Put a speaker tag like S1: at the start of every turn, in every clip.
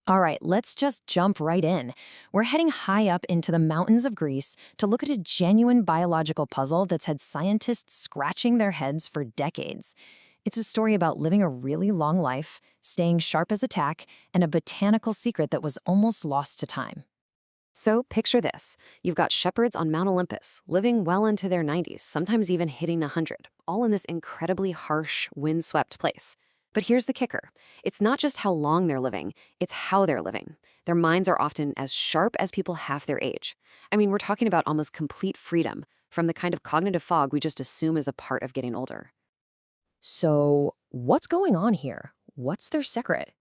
S1: All right, let's just jump right in. We're heading high up into the mountains of Greece to look at a genuine biological puzzle that's had scientists scratching their heads for decades. It's a story about living a really long life, staying sharp as a tack, and a botanical secret that was almost lost to time.
S2: So picture this. You've got shepherds on Mount Olympus, living well into their 90s, sometimes even hitting 100, all in this incredibly harsh, windswept place. But here's the kicker. It's not just how long they're living, it's how they're living. Their minds are often as sharp as people half their age. I mean, we're talking about almost complete freedom from the kind of cognitive fog we just assume is a part of getting older.
S1: So, what's going on here? What's their secret?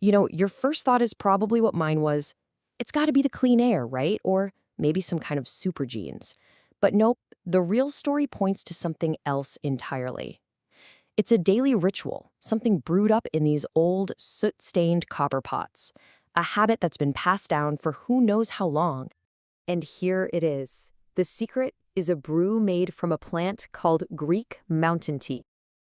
S1: Your first thought is probably what mine was. It's got to be the clean air, right? Or maybe some kind of super genes. But nope, the real story points to something else entirely. It's a daily ritual, something brewed up in these old, soot-stained copper pots. A habit that's been passed down for who knows how long.
S2: And here it is. The secret is a brew made from a plant called Greek mountain tea.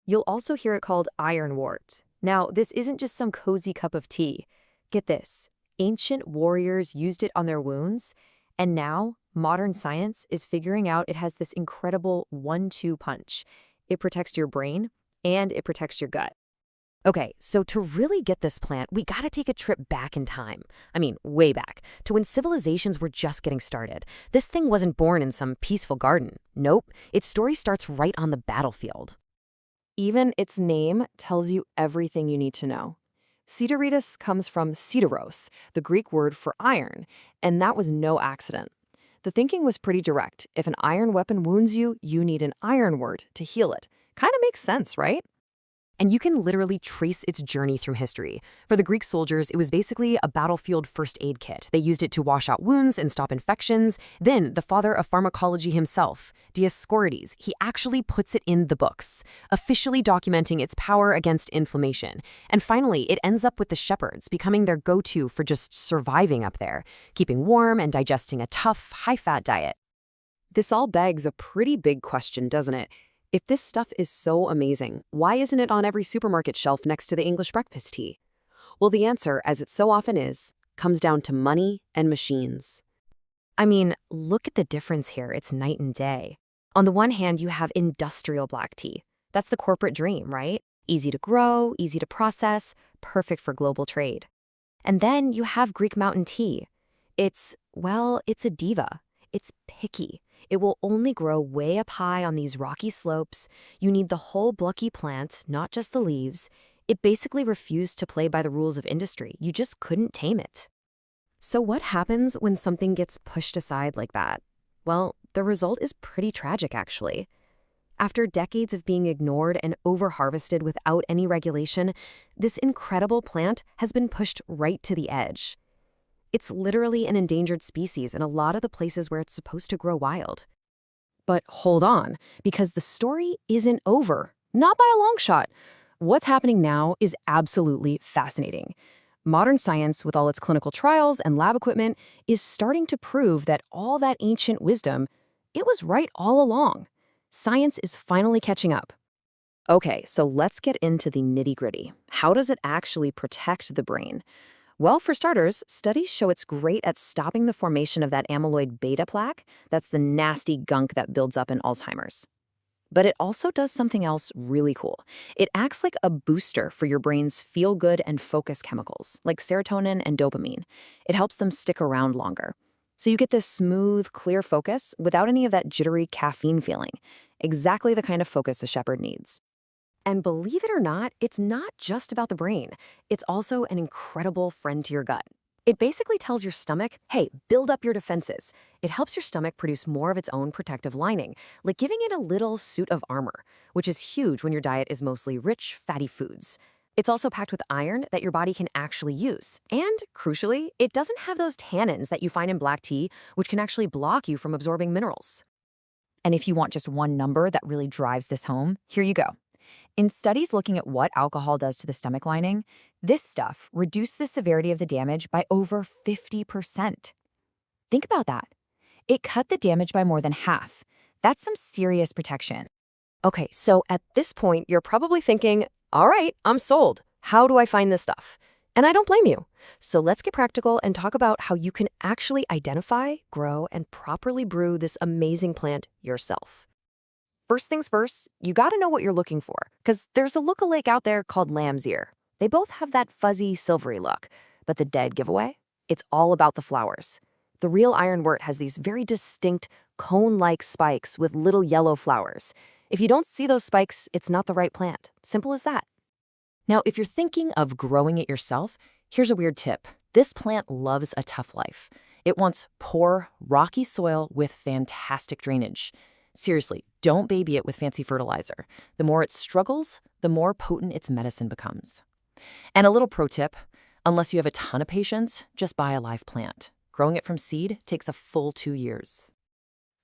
S2: You'll also hear it called ironwort. Now, this isn't just some cozy cup of tea. Get this. Ancient warriors used it on their wounds, and now modern science is figuring out it has this incredible 1-2 punch. It protects your brain and it protects your gut. Okay, so to really get this plant, we gotta take a trip back in time. I mean, way back, to when civilizations were just getting started. This thing wasn't born in some peaceful garden. Nope, its story starts right on the battlefield.
S1: Even its name tells you everything you need to know. Sideritis comes from sideros, the Greek word for iron, and that was no accident. The thinking was pretty direct. If an iron weapon wounds you, you need an iron wort to heal it. Kind of makes sense, right?
S2: And you can literally trace its journey through history. For the Greek soldiers, it was basically a battlefield first aid kit. They used it to wash out wounds and stop infections. Then, the father of pharmacology himself, Dioscorides, he actually puts it in the books, officially documenting its power against inflammation. And finally, it ends up with the shepherds, becoming their go-to for just surviving up there, keeping warm and digesting a tough, high-fat diet. This all begs a pretty big question, doesn't it? If this stuff is so amazing, why isn't it on every supermarket shelf next to the English breakfast tea? Well, the answer, as it so often is, comes down to money and machines. I mean, look at the difference here. It's night and day. On the one hand, you have industrial black tea. That's the corporate dream, right? Easy to grow, easy to process, perfect for global trade. And then you have Greek mountain tea. It's a diva. It's picky. It will only grow way up high on these rocky slopes. You need the whole blocky plant, not just the leaves. It basically refused to play by the rules of industry. You just couldn't tame it. So what happens when something gets pushed aside like that? Well, the result is pretty tragic, actually. After decades of being ignored and over-harvested without any regulation, this incredible plant has been pushed right to the edge. It's literally an endangered species in a lot of the places where it's supposed to grow wild. But hold on, because the story isn't over. Not by a long shot. What's happening now is absolutely fascinating. Modern science, with all its clinical trials and lab equipment, is starting to prove that all that ancient wisdom, it was right all along. Science is finally catching up. Okay, so let's get into the nitty-gritty. How does it actually protect the brain? Well, for starters, studies show it's great at stopping the formation of that amyloid beta plaque. That's the nasty gunk that builds up in Alzheimer's. But it also does something else really cool. It acts like a booster for your brain's feel-good and focus chemicals, like serotonin and dopamine. It helps them stick around longer. So you get this smooth, clear focus without any of that jittery caffeine feeling. Exactly the kind of focus a shepherd needs. And believe it or not, it's not just about the brain. It's also an incredible friend to your gut. It basically tells your stomach, hey, build up your defenses. It helps your stomach produce more of its own protective lining, like giving it a little suit of armor, which is huge when your diet is mostly rich, fatty foods. It's also packed with iron that your body can actually use. And, crucially, it doesn't have those tannins that you find in black tea, which can actually block you from absorbing minerals. And if you want just one number that really drives this home, here you go. In studies looking at what alcohol does to the stomach lining, this stuff reduced the severity of the damage by over 50%. Think about that. It cut the damage by more than half. That's some serious protection. Okay, so at this point, you're probably thinking, all right, I'm sold. How do I find this stuff?
S1: And I don't blame you. So let's get practical and talk about how you can actually identify, grow, and properly brew this amazing plant yourself. First things first, you gotta know what you're looking for, because there's a lookalike out there called lamb's ear. They both have that fuzzy, silvery look. But the dead giveaway? It's all about the flowers. The real ironwort has these very distinct, cone-like spikes with little yellow flowers. If you don't see those spikes, it's not the right plant. Simple as that. Now, if you're thinking of growing it yourself, here's a weird tip. This plant loves a tough life. It wants poor, rocky soil with fantastic drainage. Seriously, don't baby it with fancy fertilizer. The more it struggles, the more potent its medicine becomes. And a little pro tip, unless you have a ton of patience, just buy a live plant. Growing it from seed takes a full 2 years.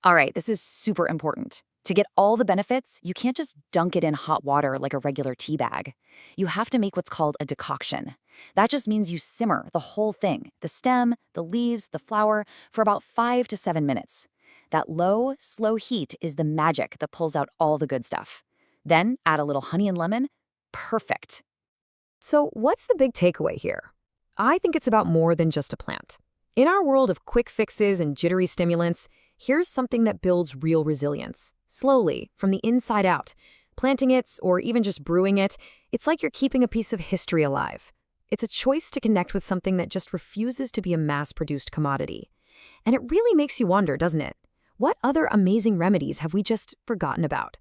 S3: All right, this is super important. To get all the benefits, you can't just dunk it in hot water like a regular tea bag. You have to make what's called a decoction. That just means you simmer the whole thing, the stem, the leaves, the flower, for about 5 to 7 minutes. That low, slow heat is the magic that pulls out all the good stuff. Then add a little honey and lemon. Perfect.
S2: So what's the big takeaway here? I think it's about more than just a plant. In our world of quick fixes and jittery stimulants, here's something that builds real resilience, slowly, from the inside out. Planting it, or even just brewing it, it's like you're keeping a piece of history alive. It's a choice to connect with something that just refuses to be a mass-produced commodity. And it really makes you wonder, doesn't it? What other amazing remedies have we just forgotten about?